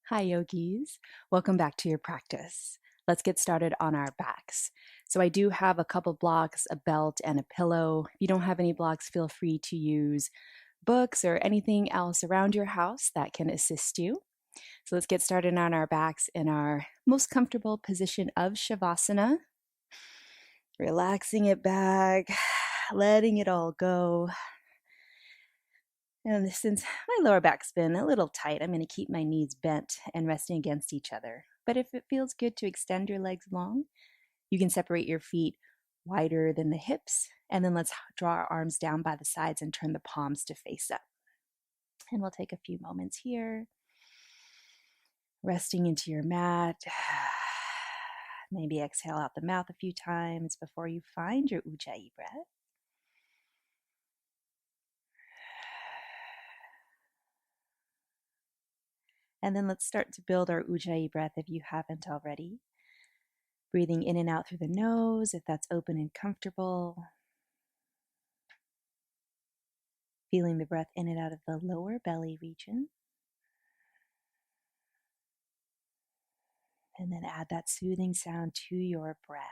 Hi, yogis. Welcome back to your practice. Let's get started on our backs. So, I do have a couple blocks, a belt, and a pillow. If you don't have any blocks, feel free to use books or anything else around your house that can assist you. So, let's get started on our backs in our most comfortable position of Shavasana. Relaxing it back, letting it all go. And since my lower back's been a little tight, I'm going to keep my knees bent and resting against each other. But if it feels good to extend your legs long, you can separate your feet wider than the hips. And then let's draw our arms down by the sides and turn the palms to face up. And we'll take a few moments here, resting into your mat. Maybe exhale out the mouth a few times before you find your Ujjayi breath. And then let's start to build our Ujjayi breath if you haven't already. Breathing in and out through the nose if that's open and comfortable. Feeling the breath in and out of the lower belly region. And then add that soothing sound to your breath.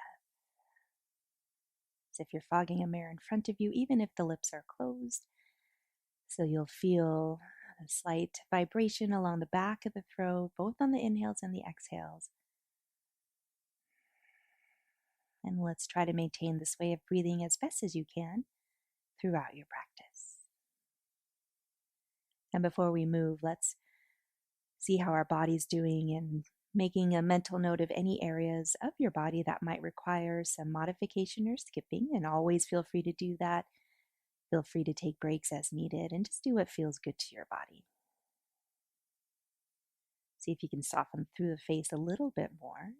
As if you're fogging a mirror in front of you, even if the lips are closed. So you'll feel a slight vibration along the back of the throat, both on the inhales and the exhales. And let's try to maintain this way of breathing as best as you can throughout your practice. And before we move, let's see how our body's doing and making a mental note of any areas of your body that might require some modification or skipping. And always feel free to do that. Feel free to take breaks as needed and just do what feels good to your body. See if you can soften through the face a little bit more.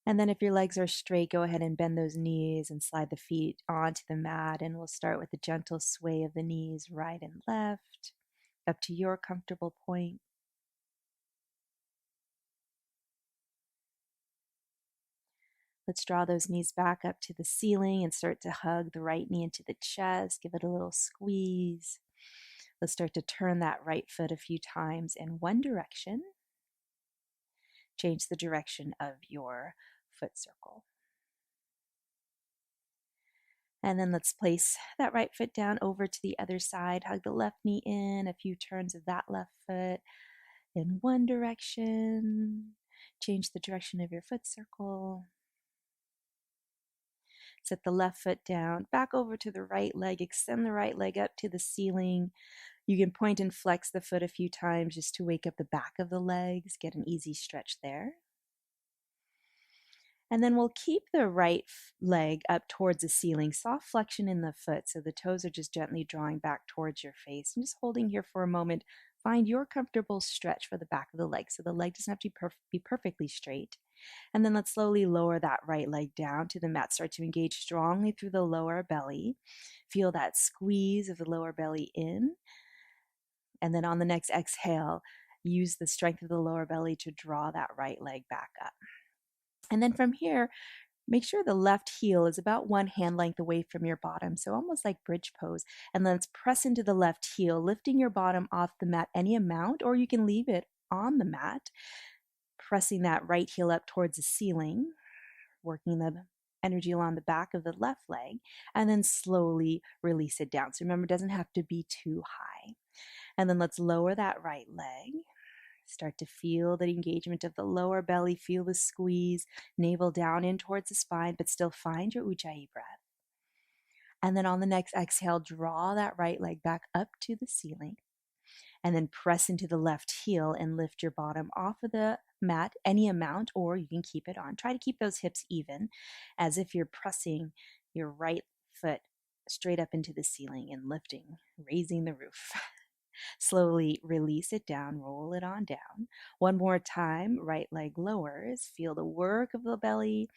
And then if your legs are straight, go ahead and bend those knees and slide the feet onto the mat. And we'll start with a gentle sway of the knees right and left up to your comfortable point. Let's draw those knees back up to the ceiling and start to hug the right knee into the chest. Give it a little squeeze. Let's start to turn that right foot a few times in one direction. Change the direction of your foot circle. And then let's place that right foot down over to the other side. Hug the left knee in, a few turns of that left foot in one direction. Change the direction of your foot circle. Set the left foot down, back over to the right leg, extend the right leg up to the ceiling. You can point and flex the foot a few times just to wake up the back of the legs, get an easy stretch there. And then we'll keep the right leg up towards the ceiling, soft flexion in the foot, so the toes are just gently drawing back towards your face. And just holding here for a moment, find your comfortable stretch for the back of the leg, so the leg doesn't have to be perfectly straight. And then let's slowly lower that right leg down to the mat. Start to engage strongly through the lower belly. Feel that squeeze of the lower belly in. And then on the next exhale, use the strength of the lower belly to draw that right leg back up. And then from here, make sure the left heel is about one hand length away from your bottom, so almost like bridge pose. And let's press into the left heel, lifting your bottom off the mat any amount, or you can leave it on the mat. Pressing that right heel up towards the ceiling, working the energy along the back of the left leg, and then slowly release it down. So remember, it doesn't have to be too high. And then let's lower that right leg. Start to feel the engagement of the lower belly, feel the squeeze, navel down in towards the spine, but still find your Ujjayi breath. And then on the next exhale, draw that right leg back up to the ceiling. And then press into the left heel and lift your bottom off of the mat any amount, or you can keep it on. Try to keep those hips even, as if you're pressing your right foot straight up into the ceiling and lifting, raising the roof. Slowly release it down, roll it on down. One more time, right leg lowers. Feel the work of the belly.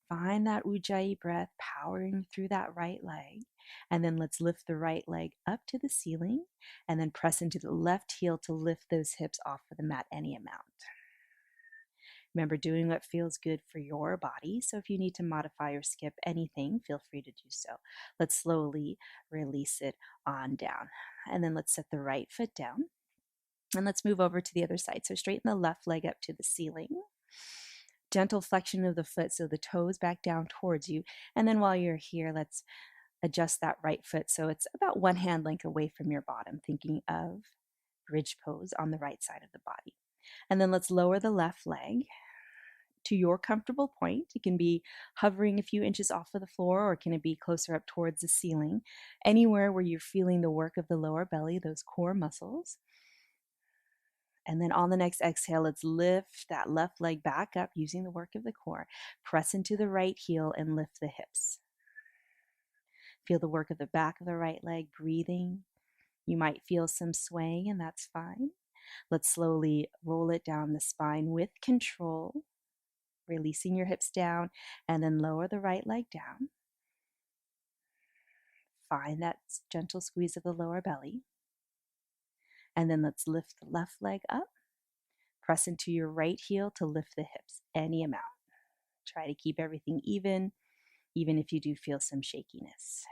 Find that Ujjayi breath powering through that right leg. And then let's lift the right leg up to the ceiling and then press into the left heel to lift those hips off of the mat any amount. Remember, doing what feels good for your body. So if you need to modify or skip anything, feel free to do so. Let's slowly release it on down. And then let's set the right foot down. And let's move over to the other side. So straighten the left leg up to the ceiling. Gentle flexion of the foot so the toes back down towards you. And then while you're here, let's adjust that right foot so it's about one hand length away from your bottom, thinking of bridge pose on the right side of the body. And then let's lower the left leg to your comfortable point. It can be hovering a few inches off of the floor, or can it be closer up towards the ceiling? Anywhere where you're feeling the work of the lower belly, those core muscles. And then on the next exhale, let's lift that left leg back up using the work of the core. Press into the right heel and lift the hips. Feel the work of the back of the right leg, breathing. You might feel some swaying, and that's fine. Let's slowly roll it down the spine with control, releasing your hips down, and then lower the right leg down. Find that gentle squeeze of the lower belly. And then let's lift the left leg up. Press into your right heel to lift the hips, any amount. Try to keep everything even if you do feel some shakiness,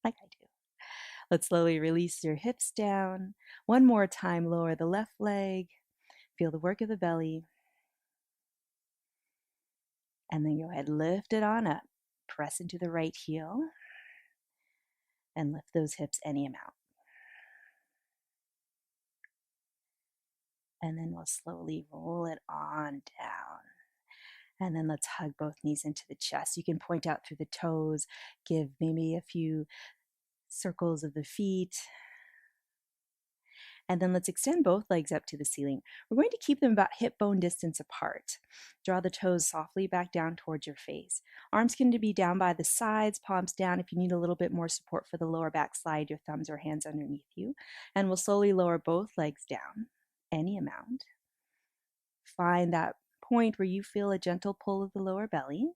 like I do. Let's slowly release your hips down. One more time, lower the left leg. Feel the work of the belly. And then go ahead, lift it on up. Press into the right heel and lift those hips any amount. And then we'll slowly roll it on down. And then let's hug both knees into the chest. You can point out through the toes, give maybe a few circles of the feet. And then let's extend both legs up to the ceiling. We're going to keep them about hip bone distance apart. Draw the toes softly back down towards your face. Arms can be down by the sides, palms down. If you need a little bit more support for the lower back, slide your thumbs or hands underneath you. And we'll slowly lower both legs down, any amount. Find that point where you feel a gentle pull of the lower belly.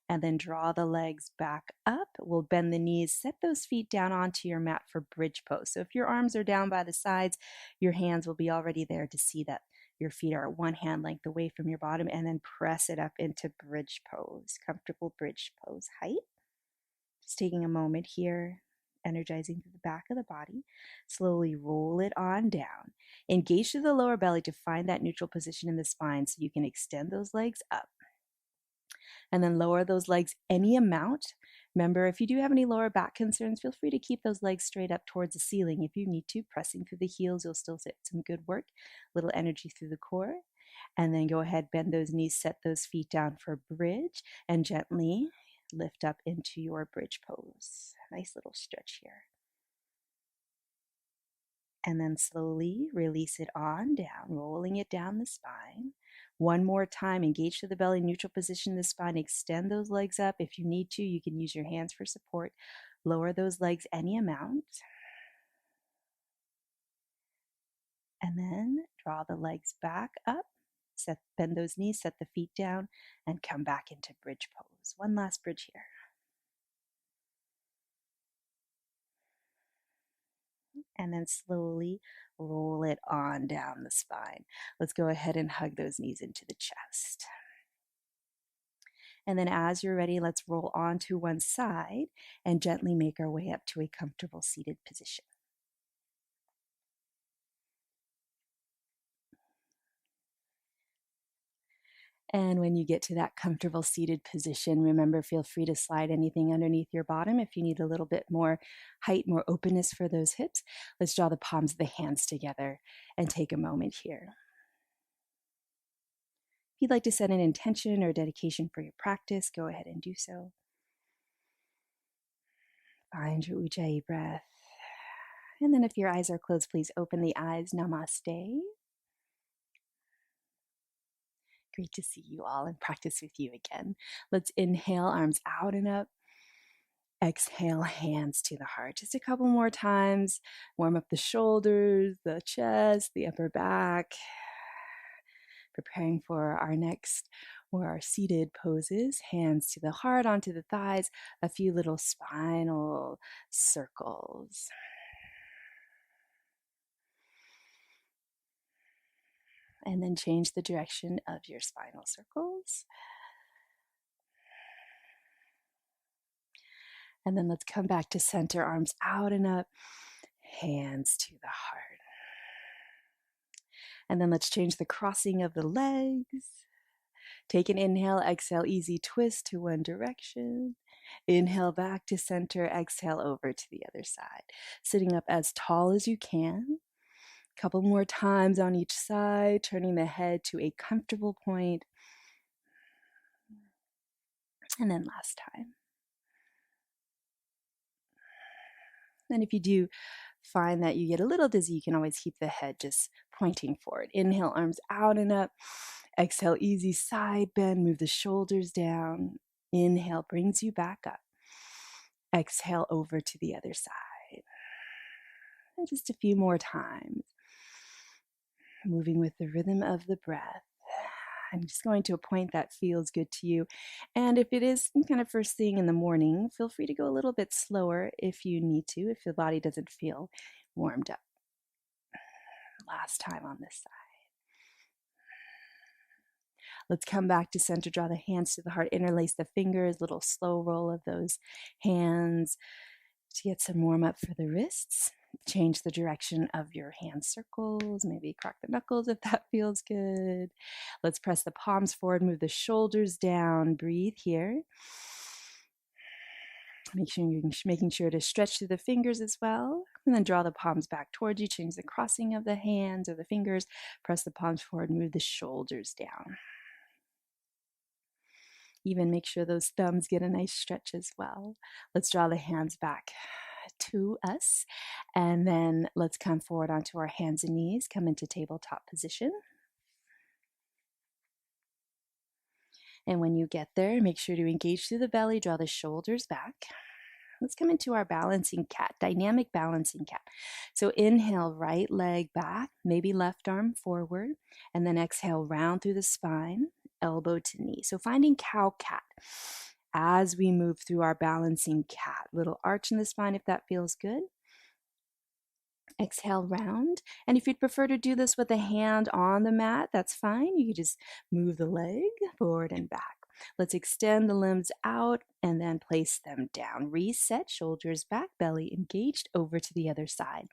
And then draw the legs back up. We'll bend the knees, set those feet down onto your mat for bridge pose. So if your arms are down by the sides, your hands will be already there to see that your feet are one hand length away from your bottom, and then press it up into bridge pose, comfortable bridge pose height. Just taking a moment here, energizing through the back of the body. Slowly roll it on down. Engage through the lower belly to find that neutral position in the spine so you can extend those legs up. And then lower those legs any amount. Remember, if you do have any lower back concerns, feel free to keep those legs straight up towards the ceiling if you need to. Pressing through the heels, you'll still get some good work. Little energy through the core. And then go ahead, bend those knees, set those feet down for bridge, and gently lift up into your bridge pose. Nice little stretch here. And then slowly release it on down, rolling it down the spine. One more time, engage to the belly, neutral position in the spine, extend those legs up. If you need to, you can use your hands for support. Lower those legs any amount. And then draw the legs back up, bend those knees, set the feet down, and come back into bridge pose. One last bridge here. And then slowly roll it on down the spine. Let's go ahead and hug those knees into the chest. And then as you're ready, let's roll onto one side and gently make our way up to a comfortable seated position. And when you get to that comfortable seated position, remember, feel free to slide anything underneath your bottom if you need a little bit more height, more openness for those hips. Let's draw the palms of the hands together and take a moment here. If you'd like to set an intention or dedication for your practice, go ahead and do so. Find your Ujjayi breath. And then if your eyes are closed, please open the eyes. Namaste. Great to see you all and practice with you again. Let's inhale, arms out and up. Exhale, hands to the heart. Just a couple more times. Warm up the shoulders, the chest, the upper back. Preparing for our next or our seated poses. Hands to the heart, onto the thighs. A few little spinal circles. And then change the direction of your spinal circles. And then let's come back to center, arms out and up, hands to the heart. And then let's change the crossing of the legs. Take an inhale, exhale, easy twist to one direction. Inhale back to center, exhale over to the other side. Sitting up as tall as you can. Couple more times on each side, turning the head to a comfortable point. And then last time. And if you do find that you get a little dizzy, you can always keep the head just pointing forward. Inhale, arms out and up. Exhale, easy side bend, move the shoulders down. Inhale brings you back up. Exhale over to the other side. And just a few more times. Moving with the rhythm of the breath. I'm just going to a point that feels good to you. And if it is kind of first thing in the morning, feel free to go a little bit slower if you need to, if the body doesn't feel warmed up. Last time on this side. Let's come back to center, draw the hands to the heart, interlace the fingers, little slow roll of those hands to get some warm up for the wrists. Change the direction of your hand circles, maybe crack the knuckles if that feels good. Let's press the palms forward, move the shoulders down, breathe here. Make sure you're making sure to stretch through the fingers as well. And then draw the palms back towards you, change the crossing of the hands or the fingers, press the palms forward, move the shoulders down. Even make sure those thumbs get a nice stretch as well. Let's draw the hands back to us. And then let's come forward onto our hands and knees, come into tabletop position. And when you get there, make sure to engage through the belly, draw the shoulders back. Let's come into our balancing cat, dynamic balancing cat. So inhale, right leg back, maybe left arm forward, and then exhale, round through the spine, elbow to knee. So finding cow cat as we move through our balancing cat. Little arch in the spine if that feels good. Exhale, round. And if you'd prefer to do this with a hand on the mat, that's fine. You can just move the leg forward and back. Let's extend the limbs out and then place them down. Reset, shoulders back, belly engaged, over to the other side.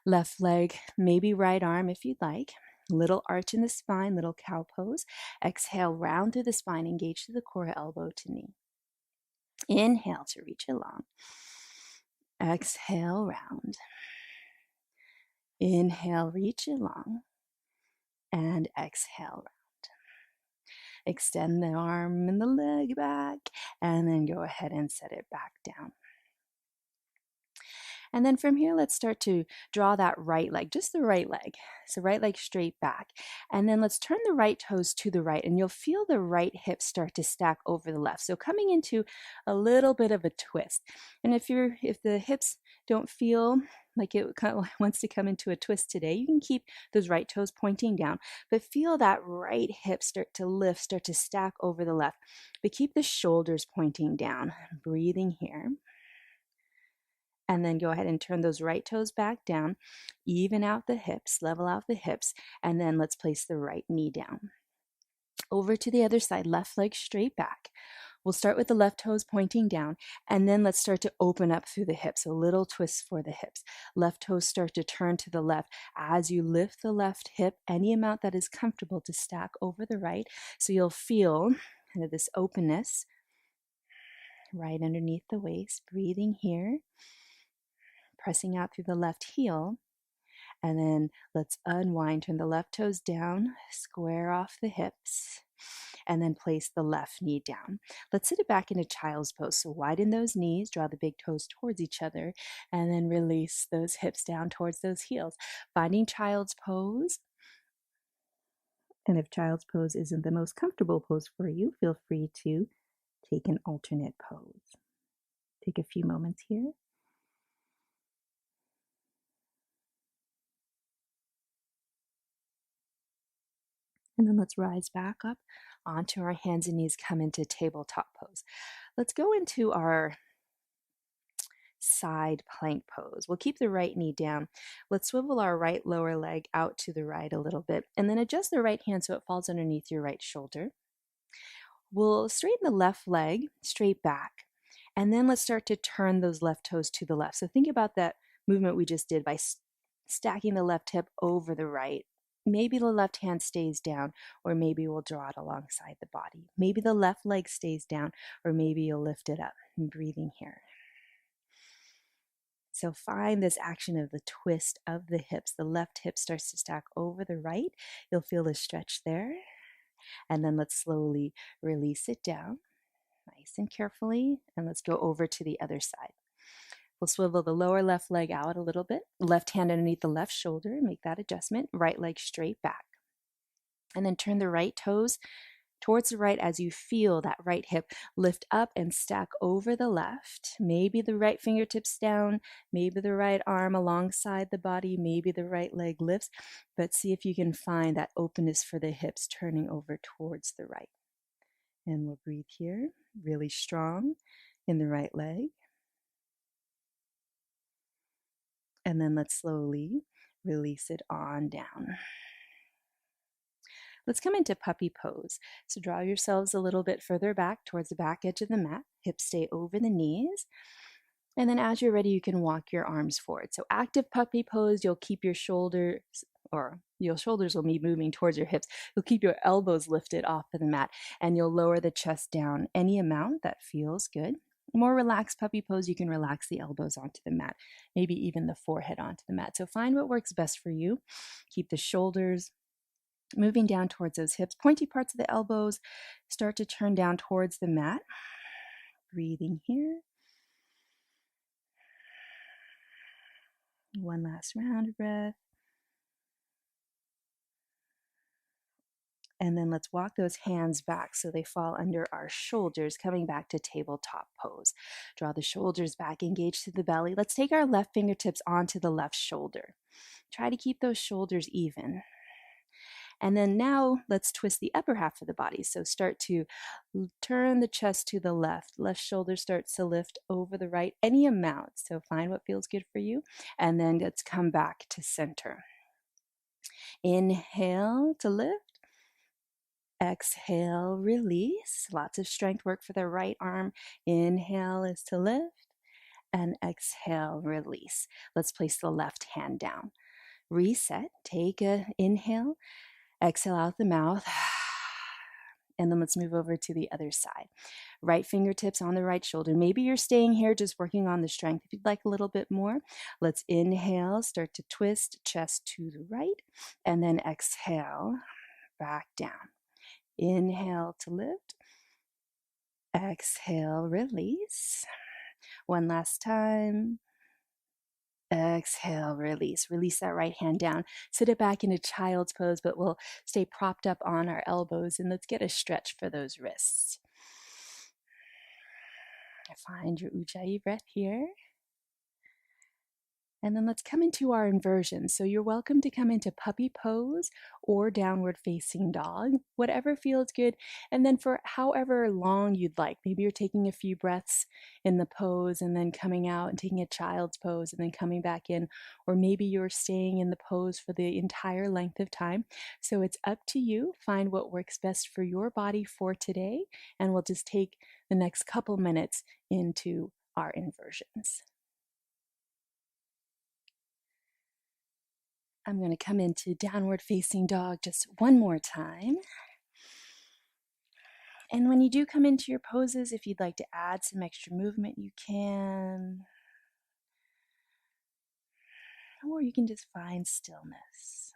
Left leg, maybe right arm if you'd like. Little arch in the spine, little cow pose. Exhale, round through the spine, engage through the core, elbow to knee. Inhale to reach it long. Exhale, round. Inhale, reach it long. And exhale, round. Extend the arm and the leg back, and then go ahead and set it back down. And then from here, let's start to draw that right leg, just the right leg. So right leg straight back. And then let's turn the right toes to the right, and you'll feel the right hip start to stack over the left. So coming into a little bit of a twist. And if the hips don't feel like it kind of wants to come into a twist today, you can keep those right toes pointing down, but feel that right hip start to lift, start to stack over the left. But keep the shoulders pointing down. Breathing here. And then go ahead and turn those right toes back down, even out the hips, level out the hips, and then let's place the right knee down. Over to the other side, left leg straight back. We'll start with the left toes pointing down, and then let's start to open up through the hips, a little twist for the hips. Left toes start to turn to the left as you lift the left hip, any amount that is comfortable to stack over the right. So you'll feel kind of this openness right underneath the waist, breathing here. Pressing out through the left heel, and then let's unwind, turn the left toes down, square off the hips, and then place the left knee down. Let's sit it back into child's pose. So widen those knees, draw the big toes towards each other, and then release those hips down towards those heels. Finding child's pose. And if child's pose isn't the most comfortable pose for you, feel free to take an alternate pose. Take a few moments here. And then let's rise back up onto our hands and knees, come into tabletop pose. Let's go into our side plank pose. We'll keep the right knee down. Let's swivel our right lower leg out to the right a little bit, and then adjust the right hand so it falls underneath your right shoulder. We'll straighten the left leg straight back, and then let's start to turn those left toes to the left. So think about that movement we just did by stacking the left hip over the right. Maybe the left hand stays down, or maybe we'll draw it alongside the body. Maybe the left leg stays down, or maybe you'll lift it up. And breathing here. So find this action of the twist of the hips. The left hip starts to stack over the right. You'll feel the stretch there. And then let's slowly release it down, nice and carefully. And let's go over to the other side. We'll swivel the lower left leg out a little bit. Left hand underneath the left shoulder. Make that adjustment. Right leg straight back. And then turn the right toes towards the right as you feel that right hip lift up and stack over the left. Maybe the right fingertips down, maybe the right arm alongside the body, maybe the right leg lifts, but see if you can find that openness for the hips turning over towards the right. And we'll breathe here, really strong in the right leg. And then let's slowly release it on down. Let's come into puppy pose. So draw yourselves a little bit further back towards the back edge of the mat. Hips stay over the knees. And then as you're ready, you can walk your arms forward. So active puppy pose, you'll keep your shoulders, or your shoulders will be moving towards your hips. You'll keep your elbows lifted off of the mat, and you'll lower the chest down any amount that feels good. More relaxed puppy pose, you can relax the elbows onto the mat, maybe even the forehead onto the mat. So find what works best for you. Keep the shoulders moving down towards those hips. Pointy parts of the elbows start to turn down towards the mat. Breathing here. One last round of breath. And then let's walk those hands back so they fall under our shoulders, coming back to tabletop pose. Draw the shoulders back, engage to the belly. Let's take our left fingertips onto the left shoulder. Try to keep those shoulders even. And then now let's twist the upper half of the body. So start to turn the chest to the left. Left shoulder starts to lift over the right, any amount. So find what feels good for you. And then let's come back to center. Inhale to lift. Exhale, release. Lots of strength work for the right arm. Inhale is to lift. And exhale, release. Let's place the left hand down. Reset. Take an inhale. Exhale out the mouth. And then let's move over to the other side. Right fingertips on the right shoulder. Maybe you're staying here just working on the strength. If you'd like a little bit more, let's inhale, start to twist, chest to the right, and then exhale, back down. Inhale to lift. Exhale, release. One last time. Exhale, release. Release that right hand down. Sit it back into child's pose, but we'll stay propped up on our elbows, and let's get a stretch for those wrists. Find your Ujjayi breath here. And then let's come into our inversion. So you're welcome to come into puppy pose or downward facing dog, whatever feels good. And then for however long you'd like, maybe you're taking a few breaths in the pose and then coming out and taking a child's pose and then coming back in, or maybe you're staying in the pose for the entire length of time. So it's up to you. Find what works best for your body for today. And we'll just take the next couple minutes into our inversions. I'm going to come into downward facing dog just one more time. And when you do come into your poses, if you'd like to add some extra movement, you can. Or you can just find stillness.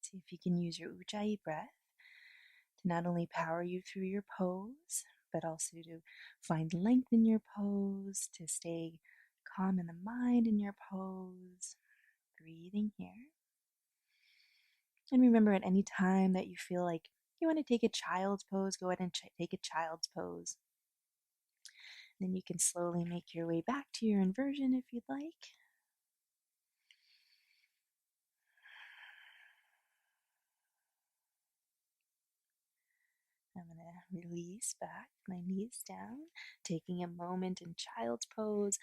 See if you can use your Ujjayi breath to not only power you through your pose, but also to find length in your pose, to stay calm in the mind in your pose. Breathing here. And remember, at any time that you feel like you want to take a child's pose, go ahead and take a child's pose. Then you can slowly make your way back to your inversion if you'd like. I'm going to release back, my knees down, taking a moment in child's pose.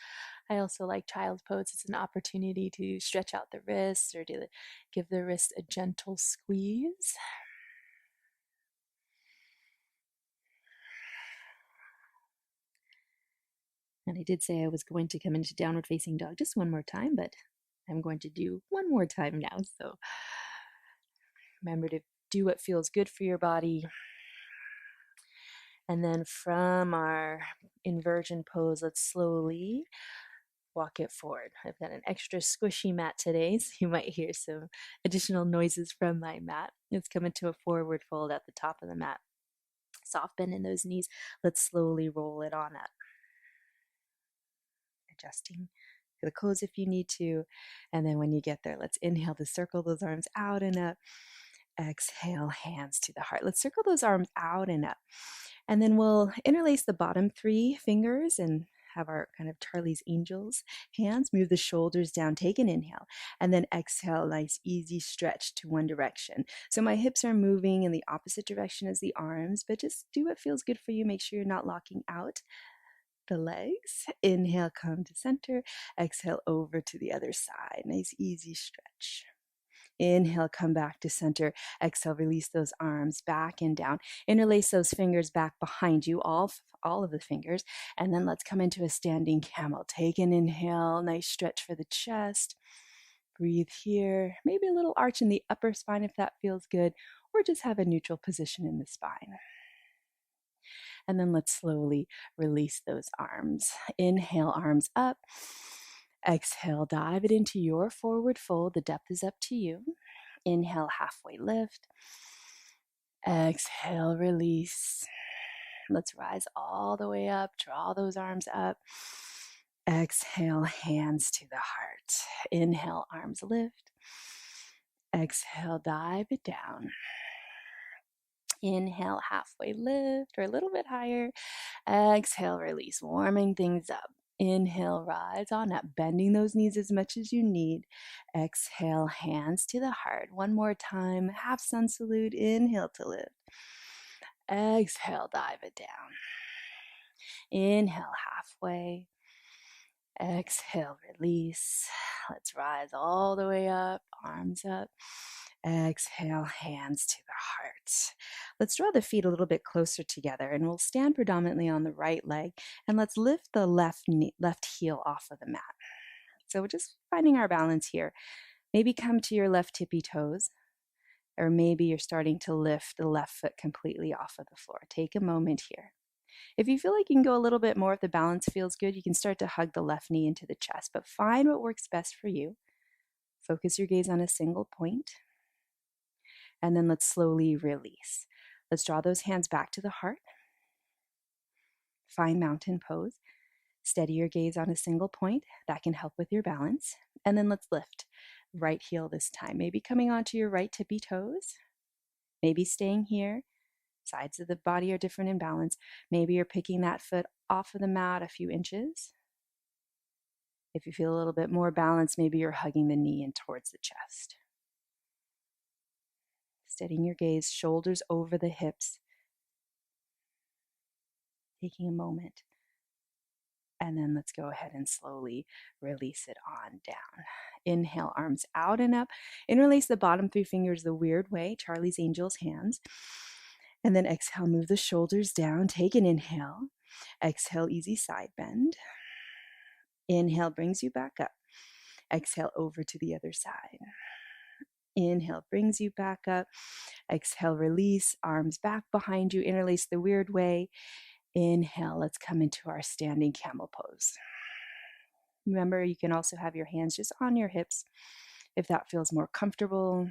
I also like child's pose. It's an opportunity to stretch out the wrists or to give the wrist a gentle squeeze. And I did say I was going to come into downward facing dog just one more time, but I'm going to do one more time now. So remember to do what feels good for your body. And then from our inversion pose, let's slowly walk it forward. I've got an extra squishy mat today, so you might hear some additional noises from my mat. Let's come into a forward fold at the top of the mat. Soft bend in those knees. Let's slowly roll it on up. Adjusting for the close if you need to. And then when you get there, let's inhale to circle those arms out and up. Exhale, hands to the heart. Let's circle those arms out and up. And then we'll interlace the bottom 3 fingers and have our kind of Charlie's Angels hands. Move the shoulders down, take an inhale, and then exhale, nice easy stretch to one direction. So my hips are moving in the opposite direction as the arms, but just do what feels good for you. Make sure you're not locking out the legs. Inhale, come to center. Exhale, over to the other side. Nice easy stretch. Inhale, come back to center. Exhale, release those arms back and down. Interlace those fingers back behind you, all of the fingers. And then let's come into a standing camel. Take an inhale, nice stretch for the chest. Breathe here. Maybe a little arch in the upper spine if that feels good, or just have a neutral position in the spine. And then let's slowly release those arms. Inhale, arms up. Exhale, dive it into your forward fold. The depth is up to you. Inhale, halfway lift. Exhale, release. Let's rise all the way up. Draw those arms up. Exhale, hands to the heart. Inhale, arms lift. Exhale, dive it down. Inhale, halfway lift or a little bit higher. Exhale, release, warming things up. Inhale, rise on up, bending those knees as much as you need. Exhale, hands to the heart. One more time, half sun salute. Inhale to lift. Exhale, dive it down. Inhale, halfway. Exhale, release. Let's rise all the way up, arms up. Exhale, hands to the heart. Let's draw the feet a little bit closer together, and we'll stand predominantly on the right leg, and let's lift the left heel off of the mat. So we're just finding our balance here. Maybe come to your left tippy toes, or maybe you're starting to lift the left foot completely off of the floor. Take a moment here. If you feel like you can go a little bit more, if the balance feels good, you can start to hug the left knee into the chest, but find what works best for you. Focus your gaze on a single point. And then let's slowly release. Let's draw those hands back to the heart. Find mountain pose. Steady your gaze on a single point. That can help with your balance. And then let's lift. Right heel this time. Maybe coming onto your right tippy toes. Maybe staying here. Sides of the body are different in balance. Maybe you're picking that foot off of the mat a few inches. If you feel a little bit more balanced, maybe you're hugging the knee in towards the chest. Steadying your gaze, shoulders over the hips. Taking a moment. And then let's go ahead and slowly release it on down. Inhale, arms out and up. Interlace the bottom 3 fingers the weird way, Charlie's Angels hands. And then exhale, move the shoulders down. Take an inhale. Exhale, easy side bend. Inhale brings you back up. Exhale over to the other side. Inhale brings you back up. Exhale, release, arms back behind you. Interlace the weird way. Inhale, let's come into our standing camel pose. Remember, you can also have your hands just on your hips if that feels more comfortable.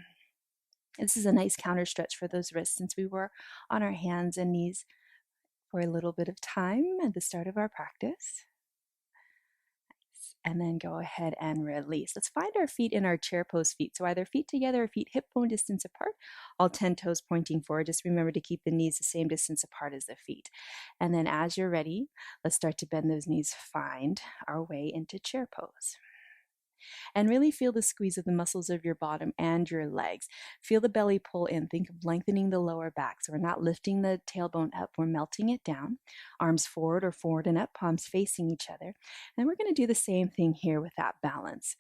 This is a nice counter stretch for those wrists since we were on our hands and knees for a little bit of time at the start of our practice. And then go ahead and release. Let's find our feet in our chair pose feet. So either feet together or feet hip bone distance apart, all 10 toes pointing forward. Just remember to keep the knees the same distance apart as the feet. And then as you're ready, let's start to bend those knees, find our way into chair pose. And really feel the squeeze of the muscles of your bottom and your legs. Feel the belly pull in. Think of lengthening the lower back. So we're not lifting the tailbone up, we're melting it down. Arms forward or forward and up, palms facing each other. And we're going to do the same thing here with that balance.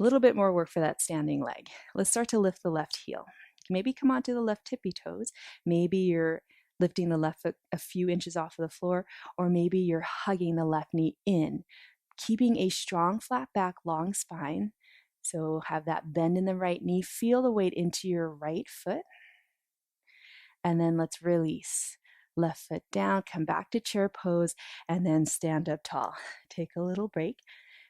A little bit more work for that standing leg. Let's start to lift the left heel. Maybe come onto the left tippy toes. Maybe you're lifting the left foot a few inches off of the floor, or maybe you're hugging the left knee in, keeping a strong flat back, long spine. So have that bend in the right knee, feel the weight into your right foot, and then let's release. Left foot down, come back to chair pose, and then stand up tall. Take a little break.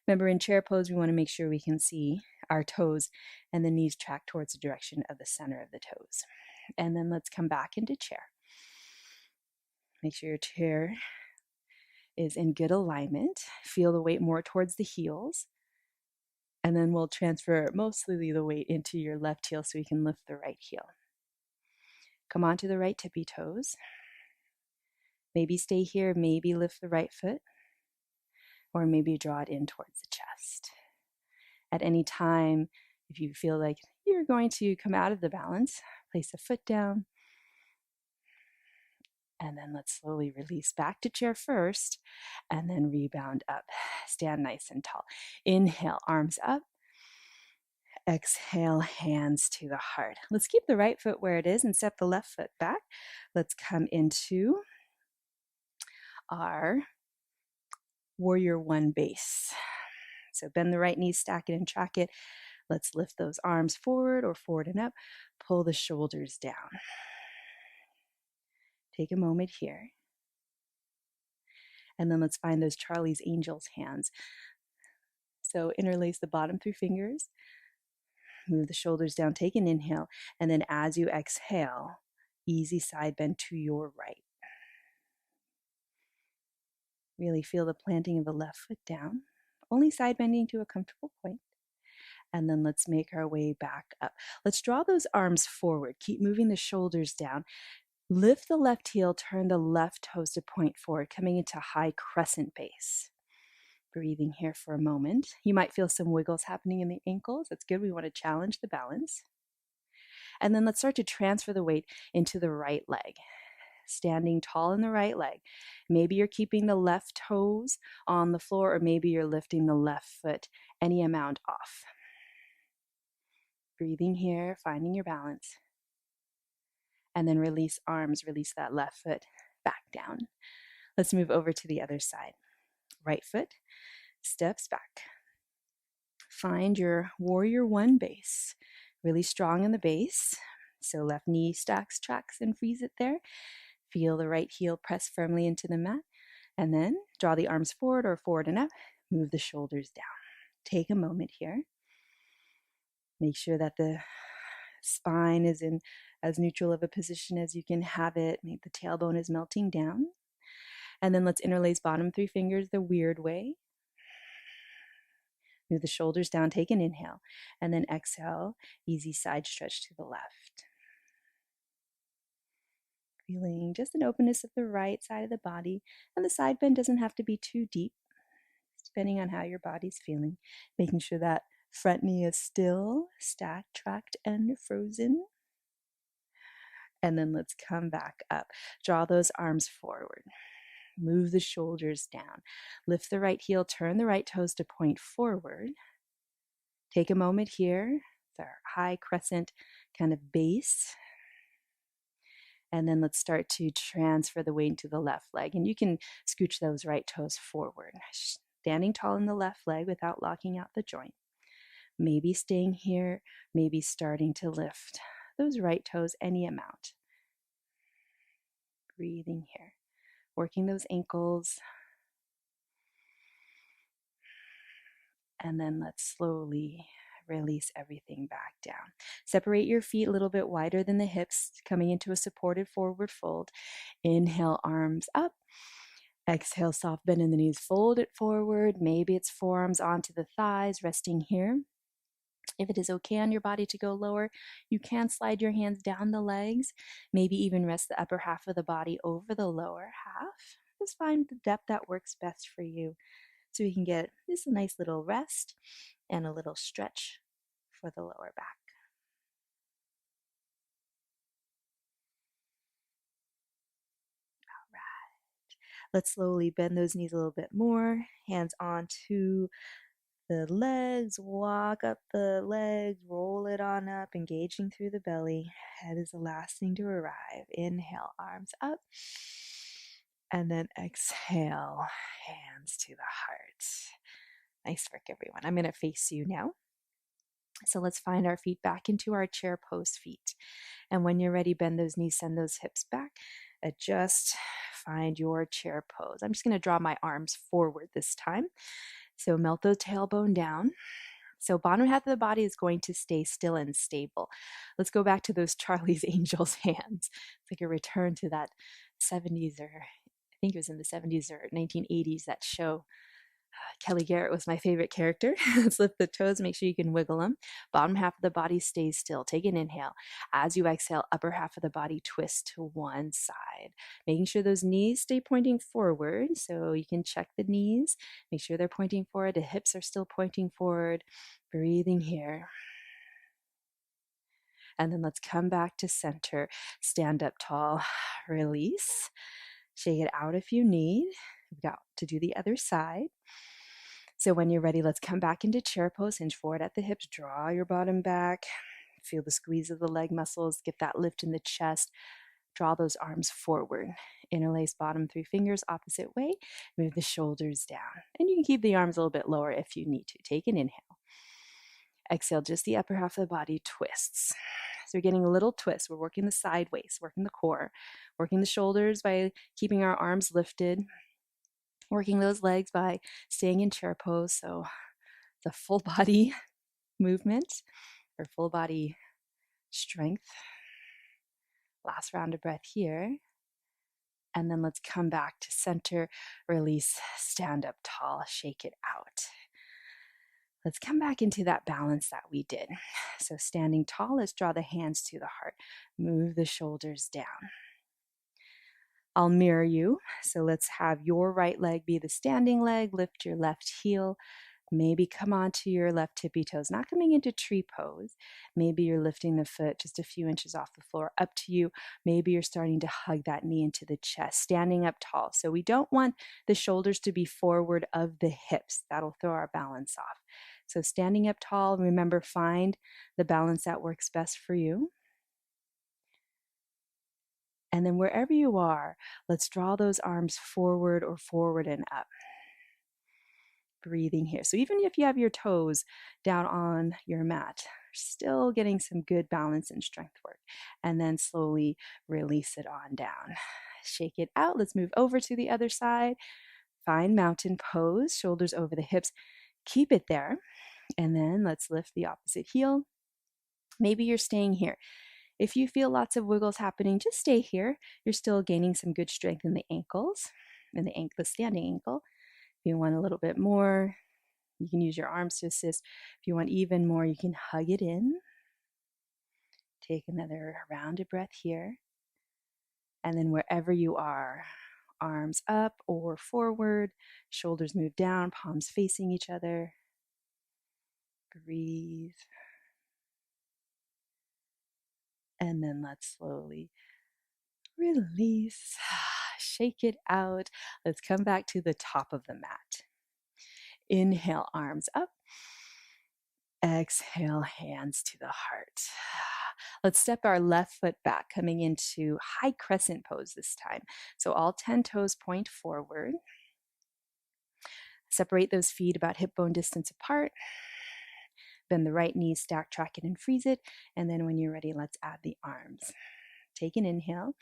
Remember, in chair pose, we want to make sure we can see our toes and the knees track towards the direction of the center of the toes. And then let's come back into chair. Make sure your chair is in good alignment. Feel the weight more towards the heels. And then we'll transfer mostly the weight into your left heel so we can lift the right heel. Come onto the right tippy toes. Maybe stay here, maybe lift the right foot, or maybe draw it in towards the chest. At any time, if you feel like you're going to come out of the balance, place a foot down, and then let's slowly release back to chair first, and then rebound up. Stand nice and tall. Inhale, arms up. Exhale, hands to the heart. Let's keep the right foot where it is and step the left foot back. Let's come into our warrior one base. So bend the right knee, stack it and track it. Let's lift those arms forward or forward and up. Pull the shoulders down. Take a moment here. And then let's find those Charlie's Angels hands. So interlace the bottom 3 fingers. Move the shoulders down. Take an inhale. And then as you exhale, easy side bend to your right. Really feel the planting of the left foot down. Only side bending to a comfortable point. And then let's make our way back up. Let's draw those arms forward. Keep moving the shoulders down. Lift the left heel, turn the left toes to point forward, coming into high crescent base. Breathing here for a moment. You might feel some wiggles happening in the ankles. That's good. We want to challenge the balance. And then let's start to transfer the weight into the right leg. Standing tall in the right leg. Maybe you're keeping the left toes on the floor, or maybe you're lifting the left foot any amount off. Breathing here, finding your balance. And then release arms, release that left foot back down. Let's move over to the other side. Right foot steps back. Find your warrior one base. Really strong in the base. So left knee stacks, tracks, and freeze it there. Feel the right heel press firmly into the mat. And then draw the arms forward or forward and up. Move the shoulders down. Take a moment here. Make sure that the spine is in as neutral of a position as you can have it. Maybe the tailbone is melting down. And then let's interlace bottom 3 fingers the weird way. Move the shoulders down, take an inhale, and then exhale, easy side stretch to the left. Feeling just an openness of the right side of the body, and the side bend doesn't have to be too deep, depending on how your body's feeling. Making sure that front knee is still stacked, tracked, and frozen. And then let's come back up. Draw those arms forward. Move the shoulders down. Lift the right heel, turn the right toes to point forward. Take a moment here. It's our high crescent kind of base. And then let's start to transfer the weight into the left leg. And you can scooch those right toes forward. Standing tall in the left leg without locking out the joint. Maybe staying here, maybe starting to lift those right toes any amount. Breathing here. Working those ankles. And then let's slowly release everything back down. Separate your feet a little bit wider than the hips, coming into a supported forward fold. Inhale, arms up. Exhale, soft bend in the knees, fold it forward. Maybe it's forearms onto the thighs, resting here. If it is okay on your body to go lower, you can slide your hands down the legs, maybe even rest the upper half of the body over the lower half. Just find the depth that works best for you so we can get just a nice little rest and a little stretch for the lower back. All right. Let's slowly bend those knees a little bit more. Hands onto the legs, walk up the legs, roll it on up, engaging through the belly. Head is the last thing to arrive. Inhale, arms up. And then exhale, hands to the heart. Nice work, everyone. I'm going to face you now. So let's find our feet back into our chair pose feet. And when you're ready, bend those knees, send those hips back. Adjust, find your chair pose. I'm just going to draw my arms forward this time. So melt the tailbone down. So bottom half of the body is going to stay still and stable. Let's go back to those Charlie's Angels hands. It's like a return to that 70s, or I think it was in the 70s or 1980s, that show. Kelly Garrett was my favorite character. Let's lift the toes, make sure you can wiggle them. Bottom half of the body stays still. Take an inhale. As you exhale, upper half of the body twist to one side, making sure those knees stay pointing forward. So you can check the knees, make sure they're pointing forward. The hips are still pointing forward. Breathing here. And then let's come back to center. Stand up tall. Release. Shake it out if you need. We've got to do the other side. So when you're ready, let's come back into chair pose. Hinge forward at the hips. Draw your bottom back. Feel the squeeze of the leg muscles. Get that lift in the chest. Draw those arms forward. Interlace bottom three fingers opposite way. Move the shoulders down. And you can keep the arms a little bit lower if you need to. Take an inhale. Exhale, just the upper half of the body twists. So we're getting a little twist. We're working the sideways, working the core, working the shoulders by keeping our arms lifted, working those legs by staying in chair pose. So the full body movement or full body strength. Last round of breath here. And then let's come back to center, release, stand up tall, shake it out. Let's come back into that balance that we did. So standing tall, let's draw the hands to the heart. Move the shoulders down. I'll mirror you. So let's have your right leg be the standing leg. Lift your left heel. Maybe come onto your left tippy toes, not coming into tree pose. Maybe you're lifting the foot just a few inches off the floor, up to you. Maybe you're starting to hug that knee into the chest, standing up tall. So we don't want the shoulders to be forward of the hips. That'll throw our balance off. So standing up tall, remember, find the balance that works best for you. And then wherever you are, let's draw those arms forward or forward and up. Breathing here. So even if you have your toes down on your mat, still getting some good balance and strength work. And then slowly release it on down. Shake it out. Let's move over to the other side. Find mountain pose, shoulders over the hips. Keep it there. And then let's lift the opposite heel. Maybe you're staying here. If you feel lots of wiggles happening, just stay here. You're still gaining some good strength in the ankles, in the standing ankle. If you want a little bit more, you can use your arms to assist. If you want even more, you can hug it in. Take another rounded breath here. And then wherever you are, arms up or forward, shoulders move down, palms facing each other. Breathe. And then let's slowly release. Shake it out. Let's come back to the top of the mat. Inhale, arms up. Exhale, hands to the heart. Let's step our left foot back, coming into high crescent pose this time. So all 10 toes point forward. Separate those feet about hip bone distance apart. Bend the right knee, stack, track it, and freeze it. And then when you're ready, let's add the arms. Take an inhale.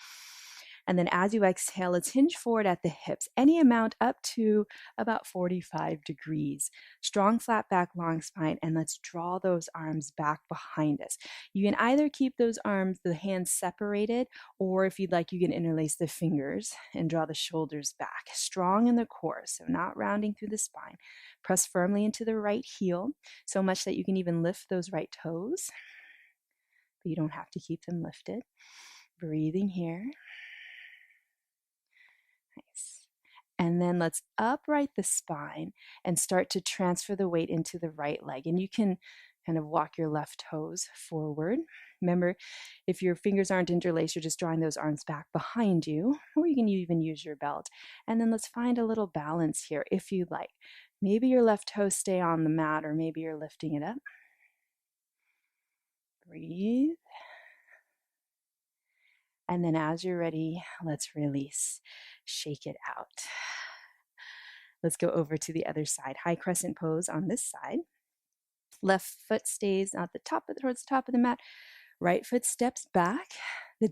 And then as you exhale, let's hinge forward at the hips, any amount up to about 45 degrees. Strong flat back, long spine, and let's draw those arms back behind us. You can either keep those arms, the hands separated, or if you'd like, you can interlace the fingers and draw the shoulders back. Strong in the core, so not rounding through the spine. Press firmly into the right heel, so much that you can even lift those right toes, but you don't have to keep them lifted. Breathing here. Nice. And then let's upright the spine and start to transfer the weight into the right leg. And you can Kind of walk your left toes forward. Remember, if your fingers aren't interlaced, you're just drawing those arms back behind you, or you can even use your belt. And then let's find a little balance here if you'd like. Maybe your left toes stay on the mat, or maybe you're lifting it up. Breathe. And then as you're ready, let's release. Shake it out. Let's go over to the other side. High crescent pose on this side. Left foot stays at the top towards the top of the mat. Right foot steps back. The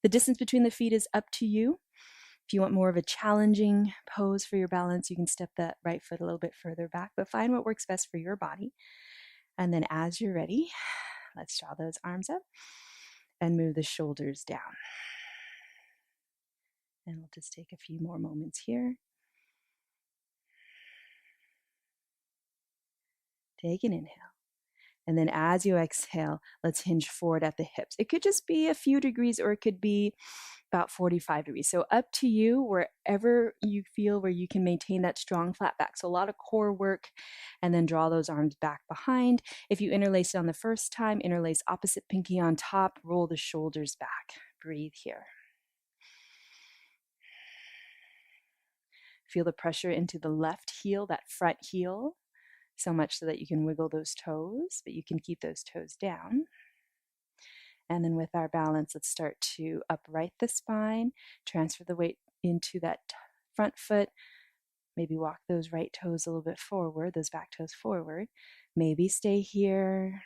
distance between the feet is up to you. If you want more of a challenging pose for your balance, you can step that right foot a little bit further back, but find what works best for your body. And then as you're ready, let's draw those arms up and move the shoulders down. And we'll just take a few more moments here. Take an inhale. And then as you exhale, let's hinge forward at the hips. It could just be a few degrees, or it could be about 45 degrees. So up to you, wherever you feel where you can maintain that strong flat back. So a lot of core work, and then draw those arms back behind. If you interlace it on the first time, interlace opposite pinky on top, roll the shoulders back. Breathe here. Feel the pressure into the left heel, that front heel, so much so that you can wiggle those toes, but you can keep those toes down. And then with our balance, let's start to upright the spine, transfer the weight into that front foot, maybe walk those right toes a little bit forward, those back toes forward, maybe stay here,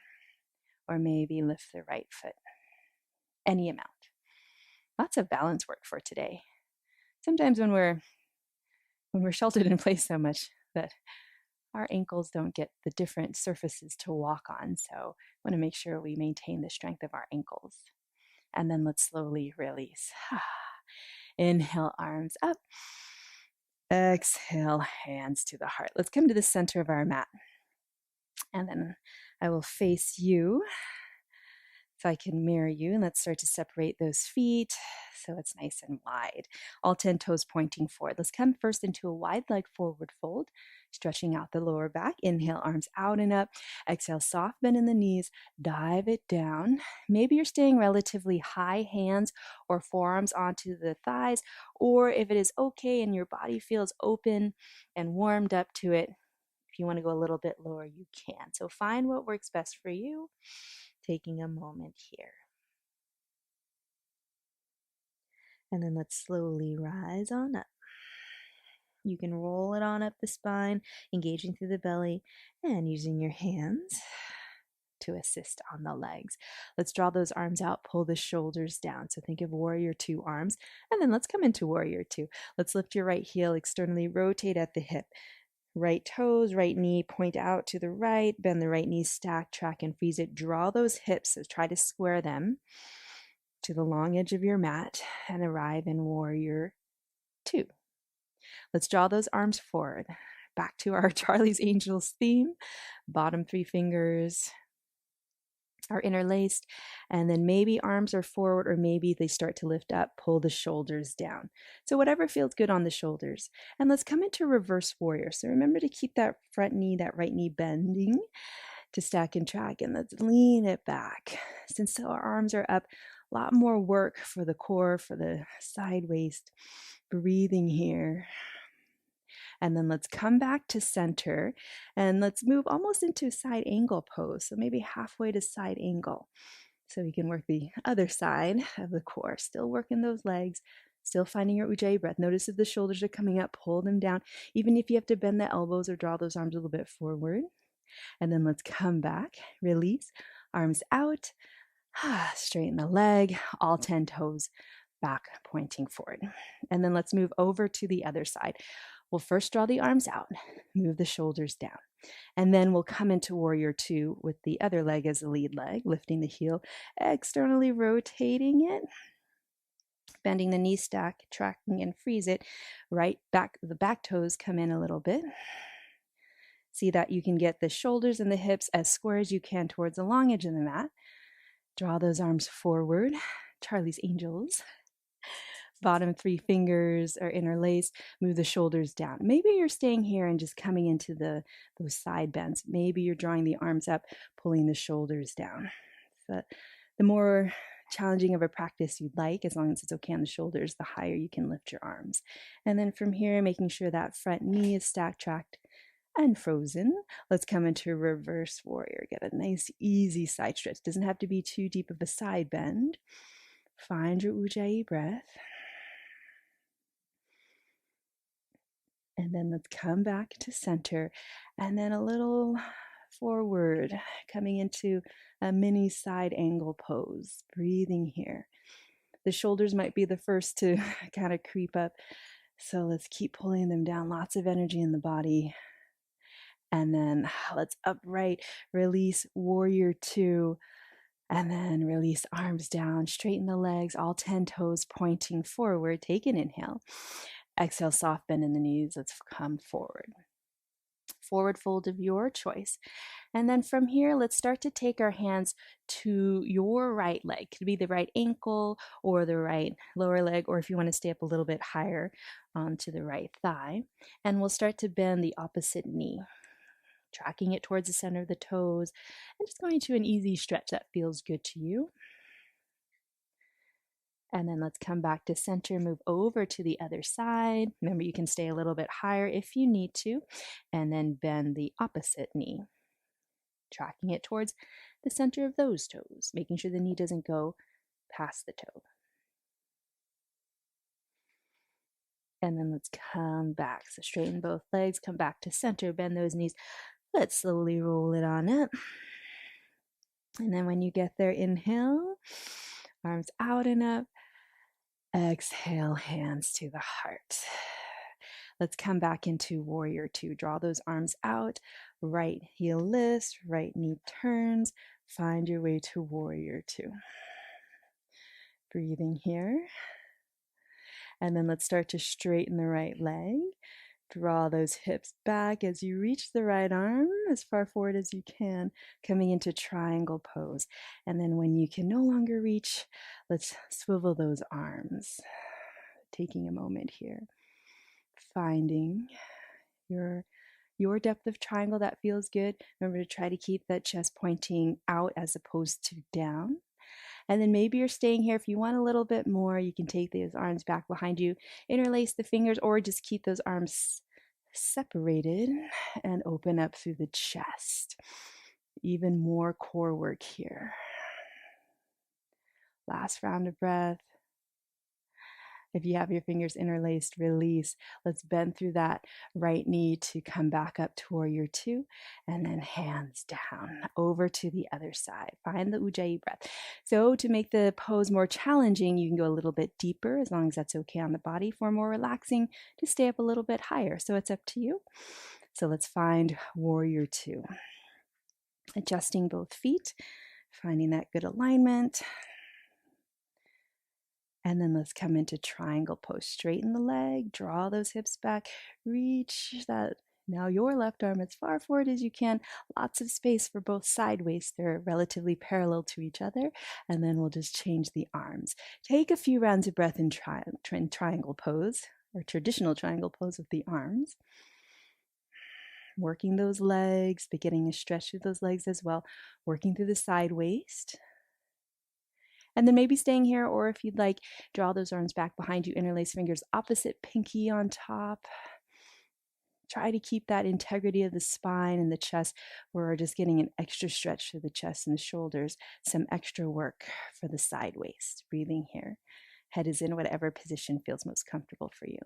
or maybe lift the right foot, any amount. Lots of balance work for today. Sometimes when we're sheltered in place so much that our ankles don't get the different surfaces to walk on. So I want to make sure we maintain the strength of our ankles. And then let's slowly release. Inhale, arms up. Exhale, hands to the heart. Let's come to the center of our mat. And then I will face you so I can mirror you. And let's start to separate those feet so it's nice and wide. All 10 toes pointing forward. Let's come first into a wide leg forward fold, stretching out the lower back. Inhale, arms out and up. Exhale, soft bend in the knees. Dive it down. Maybe you're staying relatively high, hands or forearms onto the thighs, or if it is okay and your body feels open and warmed up to it, if you want to go a little bit lower, you can. So find what works best for you. Taking a moment here. And then let's slowly rise on up. You can roll it on up the spine, engaging through the belly, and using your hands to assist on the legs. Let's draw those arms out, pull the shoulders down. So think of warrior two arms, and then let's come into warrior two. Let's lift your right heel externally, rotate at the hip. Right toes, right knee, point out to the right, bend the right knee, stack, track, and freeze it. Draw those hips, so try to square them to the long edge of your mat and arrive in warrior two. Let's draw those arms forward. Back to our Charlie's Angels theme. Bottom three fingers are interlaced, and then maybe arms are forward, or maybe they start to lift up. Pull the shoulders down. So whatever feels good on the shoulders. And let's come into reverse warrior. So remember to keep that front knee, that right knee bending to stack and track, and let's lean it back. Since our arms are up, a lot more work for the core, for the side waist. Breathing here. And then let's come back to center, and let's move almost into a side angle pose. So maybe halfway to side angle. So we can work the other side of the core. Still working those legs, still finding your Ujjayi breath. Notice if the shoulders are coming up, pull them down. Even if you have to bend the elbows or draw those arms a little bit forward. And then let's come back, release, arms out, straighten the leg, all 10 toes back pointing forward. And then let's move over to the other side. We'll first draw the arms out, move the shoulders down, and then we'll come into warrior two with the other leg as the lead leg, lifting the heel, externally rotating it, bending the knee, stack, tracking, and freeze it. Right back, the back toes come in a little bit. See that you can get the shoulders and the hips as square as you can towards the long edge of the mat. Draw those arms forward, Charlie's Angels. bottom 3 fingers are interlaced. Move the shoulders down. Maybe you're staying here and just coming into those side bends. Maybe you're drawing the arms up, pulling the shoulders down. So the more challenging of a practice you'd like, as long as it's okay on the shoulders, the higher you can lift your arms. And then from here, making sure that front knee is stacked, tracked, and frozen. Let's come into reverse warrior. Get a nice, easy side stretch. Doesn't have to be too deep of a side bend. Find your Ujjayi breath. And then let's come back to center. And then a little forward, coming into a mini side angle pose. Breathing here. The shoulders might be the first to kind of creep up. So let's keep pulling them down. Lots of energy in the body. And then let's upright, release warrior 2, and then release arms down, straighten the legs, all 10 toes pointing forward. Take an inhale. Exhale, soft bend in the knees. Let's come forward. Forward fold of your choice. And then from here, let's start to take our hands to your right leg. Could be the right ankle or the right lower leg, or if you want to stay up a little bit higher, onto the right thigh. And we'll start to bend the opposite knee, tracking it towards the center of the toes, and just going to an easy stretch that feels good to you. And then let's come back to center, move over to the other side. Remember, you can stay a little bit higher if you need to, and then bend the opposite knee, tracking it towards the center of those toes, making sure the knee doesn't go past the toe. And then let's come back. So straighten both legs, come back to center, bend those knees. Let's slowly roll it on up. And then when you get there, inhale, arms out and up. Exhale, hands to the heart. Let's come back into warrior 2. Draw those arms out. Right heel lifts, right knee turns. Find your way to warrior 2. Breathing here. And then let's start to straighten the right leg. Draw those hips back as you reach the right arm as far forward as you can, coming into triangle pose. And then when you can no longer reach, let's swivel those arms. Taking a moment here. Finding your depth of triangle that feels good. Remember to try to keep that chest pointing out as opposed to down. And then maybe you're staying here. If you want a little bit more, you can take those arms back behind you, interlace the fingers, or just keep those arms separated and open up through the chest. Even more core work here. Last round of breath. If you have your fingers interlaced, release. Let's bend through that right knee to come back up to warrior 2, and then hands down over to the other side. Find the Ujjayi breath. So to make the pose more challenging, you can go a little bit deeper, as long as that's okay on the body. For more relaxing, to stay up a little bit higher. So it's up to you. So let's find warrior 2. Adjusting both feet, finding that good alignment. And then let's come into triangle pose. Straighten the leg, draw those hips back, reach that. Now your left arm as far forward as you can. Lots of space for both side waists. They're relatively parallel to each other. And then we'll just change the arms. Take a few rounds of breath in triangle pose, or traditional triangle pose with the arms. Working those legs, but getting a stretch through those legs as well. Working through the side waist. And then maybe staying here, or if you'd like, draw those arms back behind you, interlace fingers opposite pinky on top. Try to keep that integrity of the spine and the chest. We're just getting an extra stretch through the chest and the shoulders, some extra work for the side waist. Breathing here. Head is in whatever position feels most comfortable for you.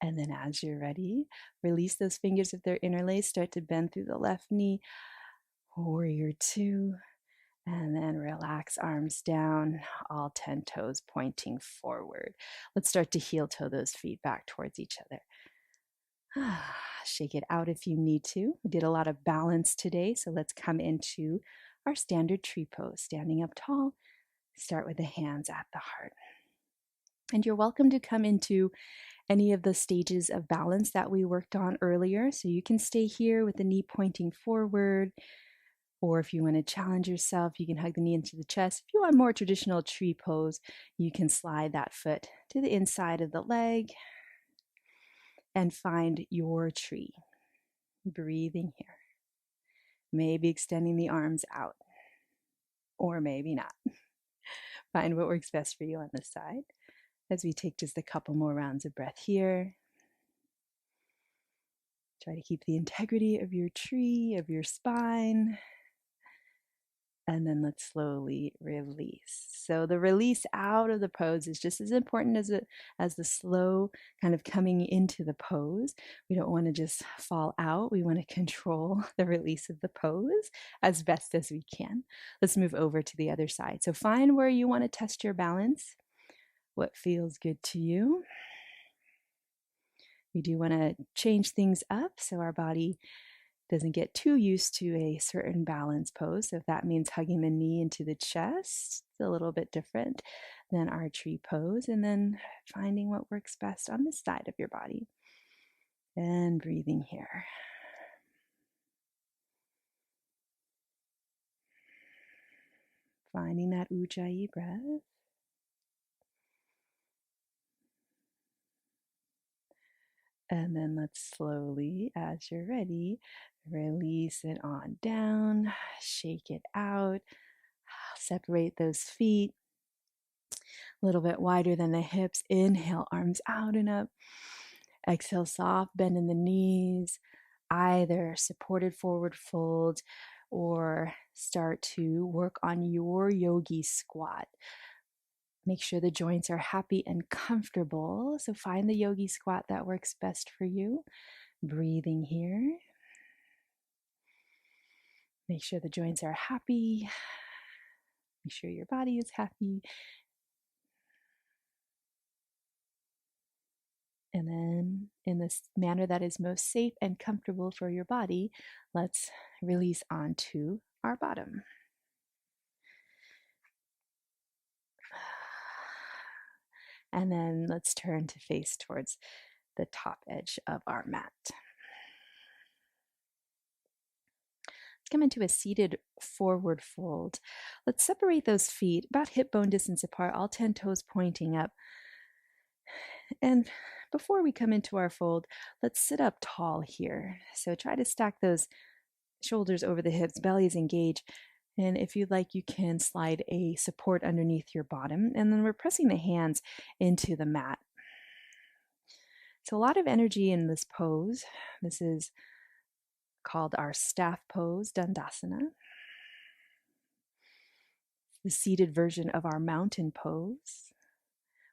And then as you're ready, release those fingers if they're interlaced. Start to bend through the left knee. Warrior 2. And then relax, arms down, all 10 toes pointing forward. Let's start to heel toe those feet back towards each other. Shake it out if you need to. We did a lot of balance today, so let's come into our standard tree pose. Standing up tall, start with the hands at the heart. And you're welcome to come into any of the stages of balance that we worked on earlier. So you can stay here with the knee pointing forward, Or if you want to challenge yourself, you can hug the knee into the chest. If you want more traditional tree pose, you can slide that foot to the inside of the leg and find your tree. Breathing here. Maybe extending the arms out, or maybe not. Find what works best for you on this side as we take just a couple more rounds of breath here. Try to keep the integrity of your tree, of your spine. And then let's slowly release. So the release out of the pose is just as important as the slow kind of coming into the pose. We don't want to just fall out. We want to control the release of the pose as best as we can. Let's move over to the other side. So find where you want to test your balance, what feels good to you. We do want to change things up so our body doesn't get too used to a certain balance pose. So if that means hugging the knee into the chest, it's a little bit different than our tree pose. And then finding what works best on this side of your body. And breathing here. Finding that Ujjayi breath. And then let's slowly, as you're ready, release it on down, shake it out, separate those feet a little bit wider than the hips. Inhale, arms out and up. Exhale, soft bend in the knees, either supported forward fold or start to work on your Yogi Squat. Make sure the joints are happy and comfortable. So find the Yogi Squat that works best for you. Breathing here. Make sure the joints are happy. Make sure your body is happy. And then in this manner that is most safe and comfortable for your body, let's release onto our bottom. And then let's turn to face towards the top edge of our mat. Let's come into a seated forward fold. Let's separate those feet about hip bone distance apart, all 10 toes pointing up. And before we come into our fold, let's sit up tall here. So try to stack those shoulders over the hips, belly is engaged. And if you'd like, you can slide a support underneath your bottom. And then we're pressing the hands into the mat. So a lot of energy in this pose. This is called our staff pose, Dandasana. The seated version of our mountain pose.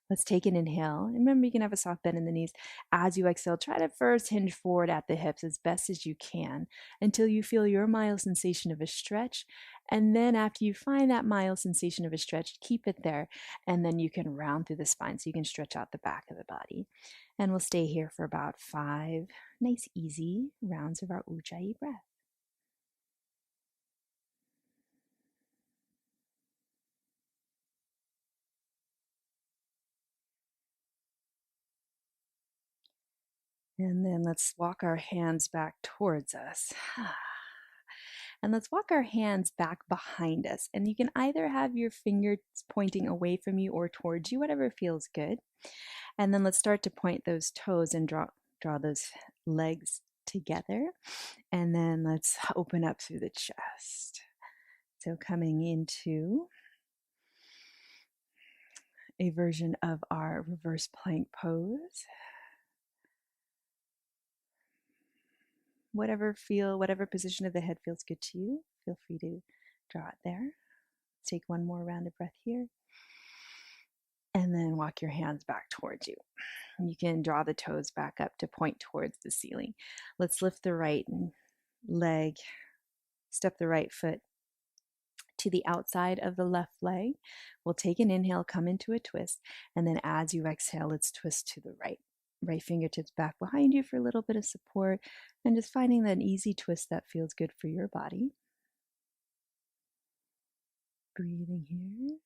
Let's take an inhale. Remember, you can have a soft bend in the knees. As you exhale, try to first hinge forward at the hips as best as you can until you feel your mild sensation of a stretch. And then after you find that mild sensation of a stretch, keep it there. And then you can round through the spine so you can stretch out the back of the body. And we'll stay here for about 5 nice, easy rounds of our Ujjayi breath. And then let's walk our hands back towards us. And let's walk our hands back behind us. And you can either have your fingers pointing away from you or towards you, whatever feels good. And then let's start to point those toes and draw those legs together. And then let's open up through the chest. So coming into a version of our reverse plank pose. Whatever position of the head feels good to you, feel free to draw it there. Take one more round of breath here. And then walk your hands back towards you. You can draw the toes back up to point towards the ceiling. Let's lift the right leg, step the right foot to the outside of the left leg. We'll take an inhale, come into a twist, and then as you exhale, let's twist to the right. Right fingertips back behind you for a little bit of support, and just finding that easy twist that feels good for your body. Breathing here.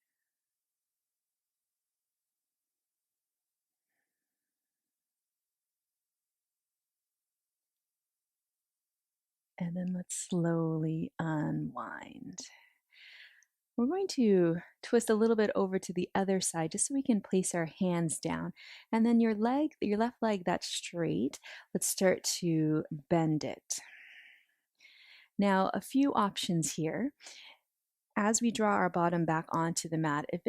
And then let's slowly unwind. We're going to twist a little bit over to the other side just so we can place our hands down. And then your left leg that's straight, let's start to bend it. Now, a few options here. As we draw our bottom back onto the mat, if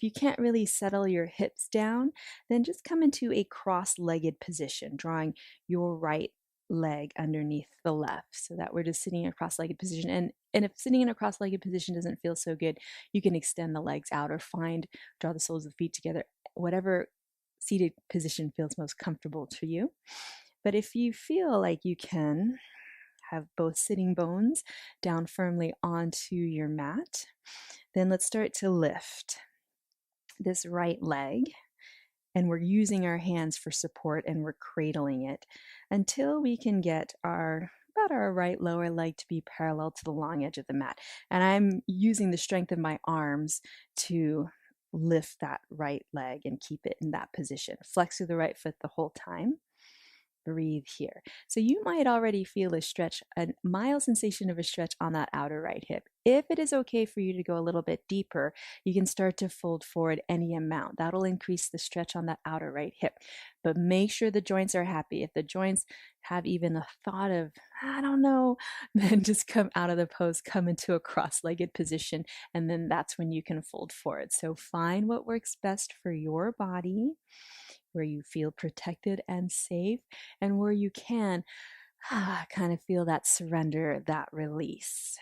you can't really settle your hips down, then just come into a cross-legged position, drawing your right leg underneath the left so that we're just sitting in a cross-legged position. And if sitting in a cross-legged position doesn't feel so good, you can extend the legs out or draw the soles of the feet together, whatever seated position feels most comfortable to you. But if you feel like you can have both sitting bones down firmly onto your mat, then let's start to lift this right leg. And we're using our hands for support and we're cradling it until we can get about our right lower leg to be parallel to the long edge of the mat. And I'm using the strength of my arms to lift that right leg and keep it in that position. Flex through the right foot the whole time. Breathe here. So you might already feel a mild sensation of a stretch on that outer right hip. If it is okay for you to go a little bit deeper, you can start to fold forward any amount. That'll increase the stretch on that outer right hip. But make sure the joints are happy. If the joints have even a thought of, I don't know, then just come out of the pose, come into a cross-legged position, and then that's when you can fold forward. So find what works best for your body, where you feel protected and safe, and where you can kind of feel that surrender, that release.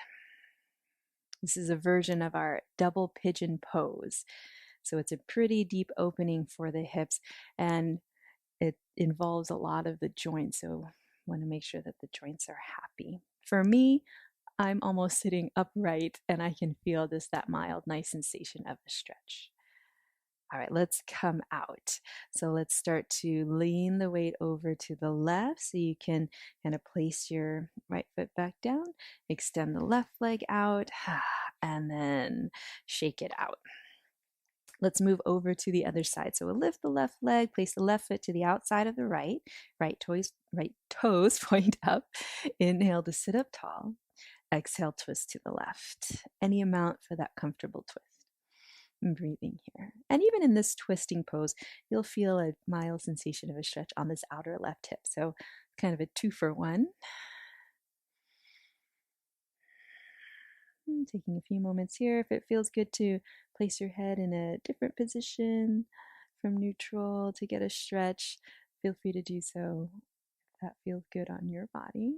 This is a version of our double pigeon pose. So it's a pretty deep opening for the hips, and it involves a lot of the joints. So want to make sure that the joints are happy. For me, I'm almost sitting upright and I can feel that mild, nice sensation of a stretch. All right, let's come out. So let's start to lean the weight over to the left so you can kind of place your right foot back down, extend the left leg out, and then shake it out. Let's move over to the other side. So we'll lift the left leg, place the left foot to the outside of the right toes point up. Inhale to sit up tall. Exhale, twist to the left. Any amount for that comfortable twist. And breathing here. And even in this twisting pose, you'll feel a mild sensation of a stretch on this outer left hip. So kind of a 2-for-1. Taking a few moments here. If it feels good to place your head in a different position from neutral to get a stretch, feel free to do so if that feels good on your body.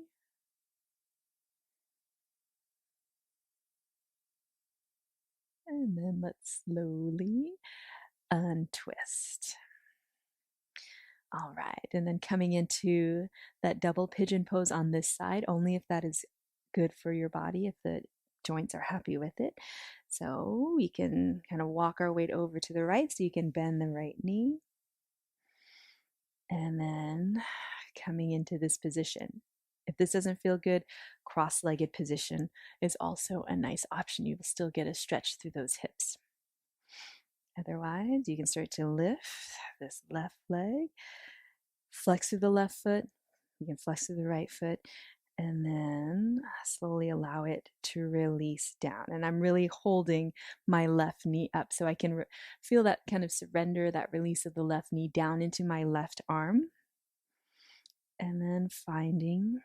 And then let's slowly untwist. All right, and then coming into that double pigeon pose on this side, only if that is good for your body, if the joints are happy with it. So we can kind of walk our weight over to the right so you can bend the right knee. And then coming into this position. If this doesn't feel good, cross-legged position is also a nice option. You will still get a stretch through those hips. Otherwise, you can start to lift this left leg, flex through the left foot, you can flex through the right foot, and then slowly allow it to release down. And I'm really holding my left knee up so I can feel that kind of surrender, that release of the left knee down into my left arm. And then finding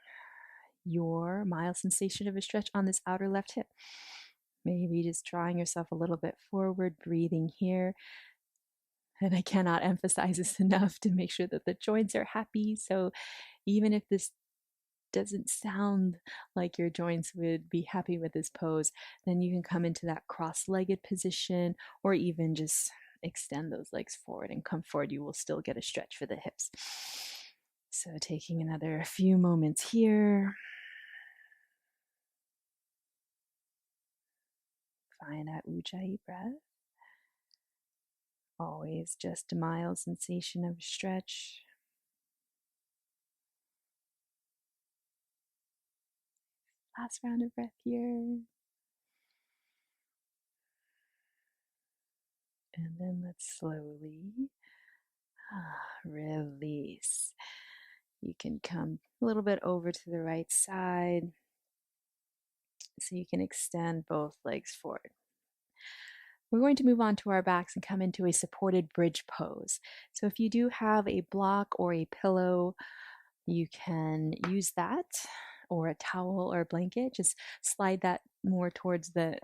your mild sensation of a stretch on this outer left hip. Maybe just drawing yourself a little bit forward, breathing here. And I cannot emphasize this enough to make sure that the joints are happy. So even if this doesn't sound like your joints would be happy with this pose, then you can come into that cross-legged position or even just extend those legs forward and come forward. You will still get a stretch for the hips. So taking another few moments here. Find that Ujjayi breath. Always just a mild sensation of stretch. Last round of breath here. And then let's slowly release. You can come a little bit over to the right side so you can extend both legs forward. We're going to move on to our backs and come into a supported bridge pose. So if you do have a block or a pillow, you can use that, or a towel or a blanket. Just slide that more towards the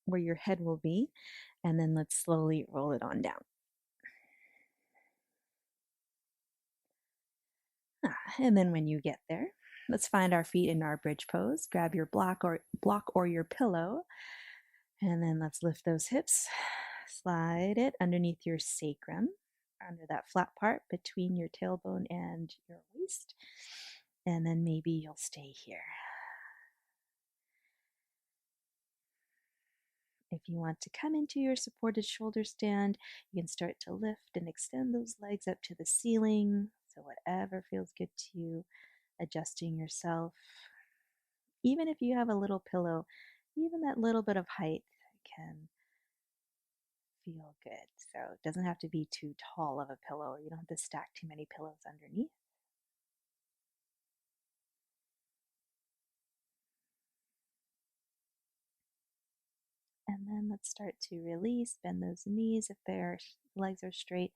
where your head will be, and then let's slowly roll it on down. And then when you get there, let's find our feet in our bridge pose. Grab your block or your pillow, and then let's lift those hips. Slide it underneath your sacrum, under that flat part between your tailbone and your waist. And then maybe you'll stay here. If you want to come into your supported shoulder stand, you can start to lift and extend those legs up to the ceiling. So whatever feels good to you, adjusting yourself. Even if you have a little pillow, even that little bit of height can feel good. So it doesn't have to be too tall of a pillow. You don't have to stack too many pillows underneath. And then let's start to release, bend those knees if their legs are straight.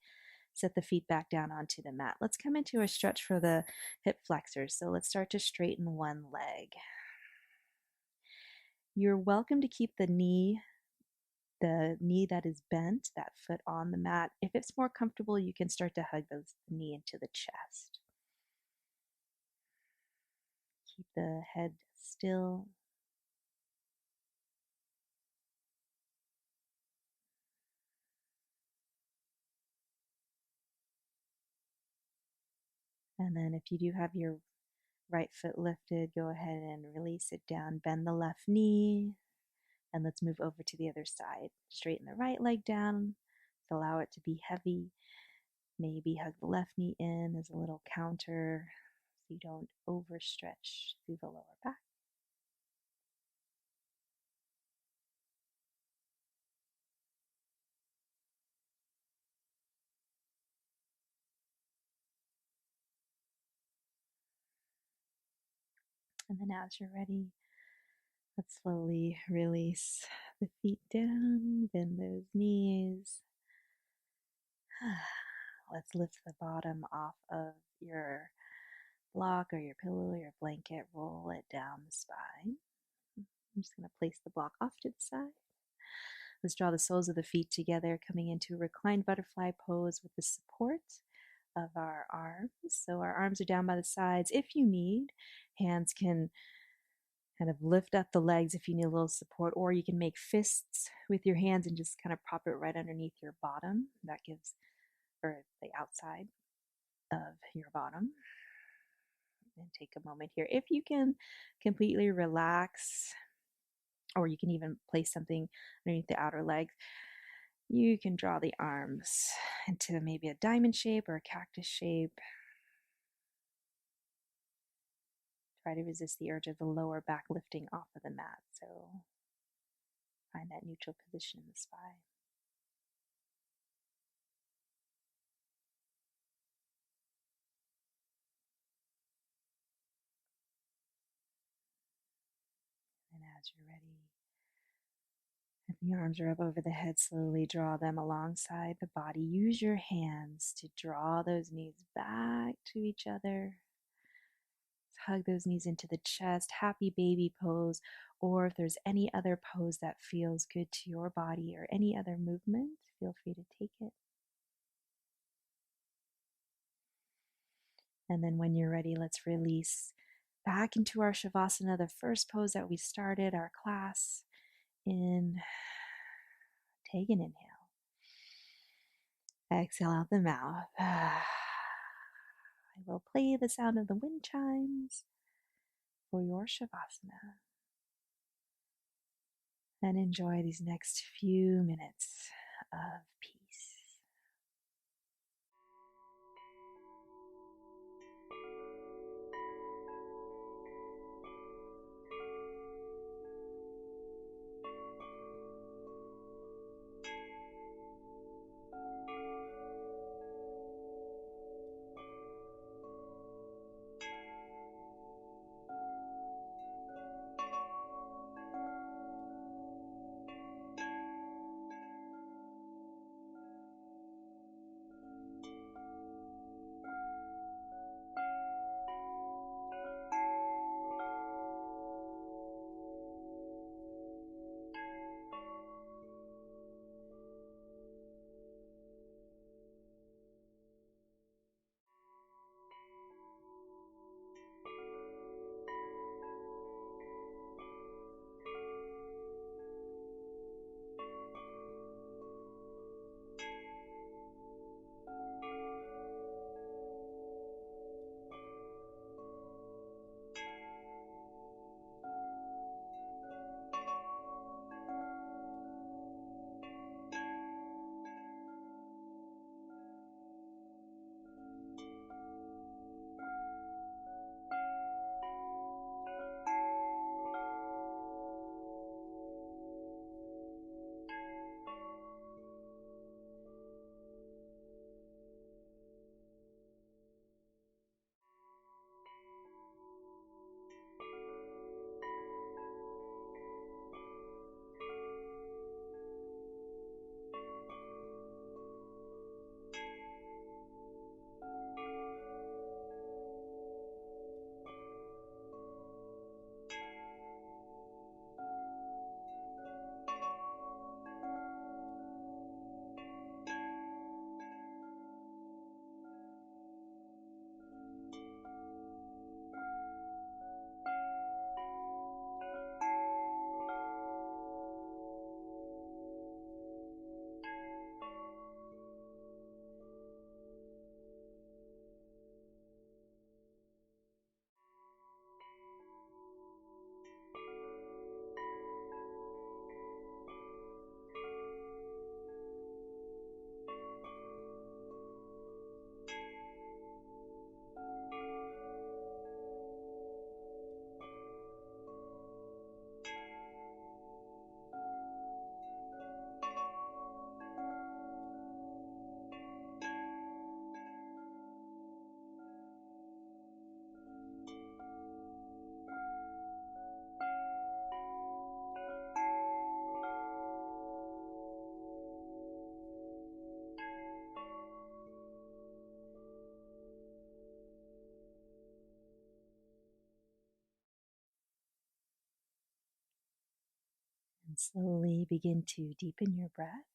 Set the feet back down onto the mat. Let's come into a stretch for the hip flexors. So let's start to straighten one leg. You're welcome to keep the knee that is bent, that foot on the mat. If it's more comfortable, you can start to hug the knee into the chest. Keep the head still. And then if you do have your right foot lifted, go ahead and release it down. Bend the left knee. And let's move over to the other side. Straighten the right leg down. Allow it to be heavy. Maybe hug the left knee in as a little counter so you don't overstretch through the lower back. And then as you're ready, let's slowly release the feet down, bend those knees. Let's lift the bottom off of your block or your pillow or your blanket, roll it down the spine. I'm just going to place the block off to the side. Let's draw the soles of the feet together, coming into a reclined butterfly pose with the support of our arms. So our arms are down by the sides. If you need, hands can kind of lift up the legs if you need a little support, or you can make fists with your hands and just kind of prop it right underneath your bottom. That gives, or the outside of your bottom. And take a moment here. If you can completely relax, or you can even place something underneath the outer legs, you can draw the arms into maybe a diamond shape or a cactus shape. Try to resist the urge of the lower back lifting off of the mat. So find that neutral position in the spine. And as you're ready, if the arms are up over the head, slowly draw them alongside the body. Use your hands to draw those knees back to each other. Hug those knees into the chest, happy baby pose, or if there's any other pose that feels good to your body or any other movement, feel free to take it. And then when you're ready, let's release back into our Shavasana, the first pose that we started our class in. Take an inhale. Exhale out the mouth. I will play the sound of the wind chimes for your Shavasana. And enjoy these next few minutes of peace. And slowly begin to deepen your breath.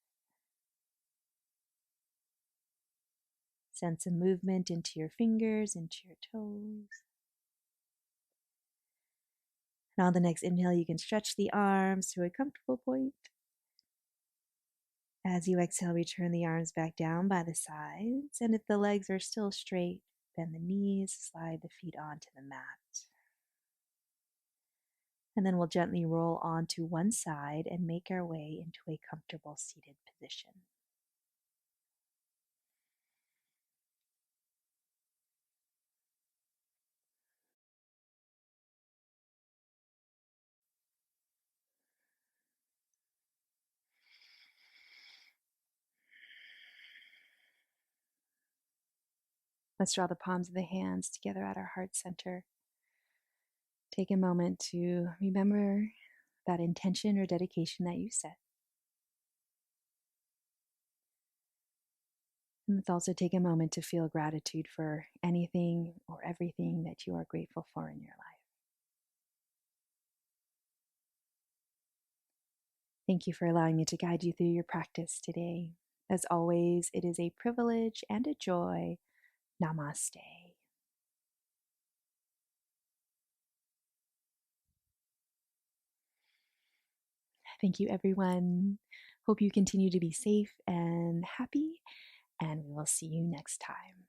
Sense a movement into your fingers, into your toes. And on the next inhale, you can stretch the arms to a comfortable point. As you exhale, return the arms back down by the sides. And if the legs are still straight, bend the knees, slide the feet onto the mat. And then we'll gently roll onto one side and make our way into a comfortable seated position. Let's draw the palms of the hands together at our heart center. Take a moment to remember that intention or dedication that you set. And let's also take a moment to feel gratitude for anything or everything that you are grateful for in your life. Thank you for allowing me to guide you through your practice today. As always, it is a privilege and a joy. Namaste. Thank you, everyone. Hope you continue to be safe and happy, and we will see you next time.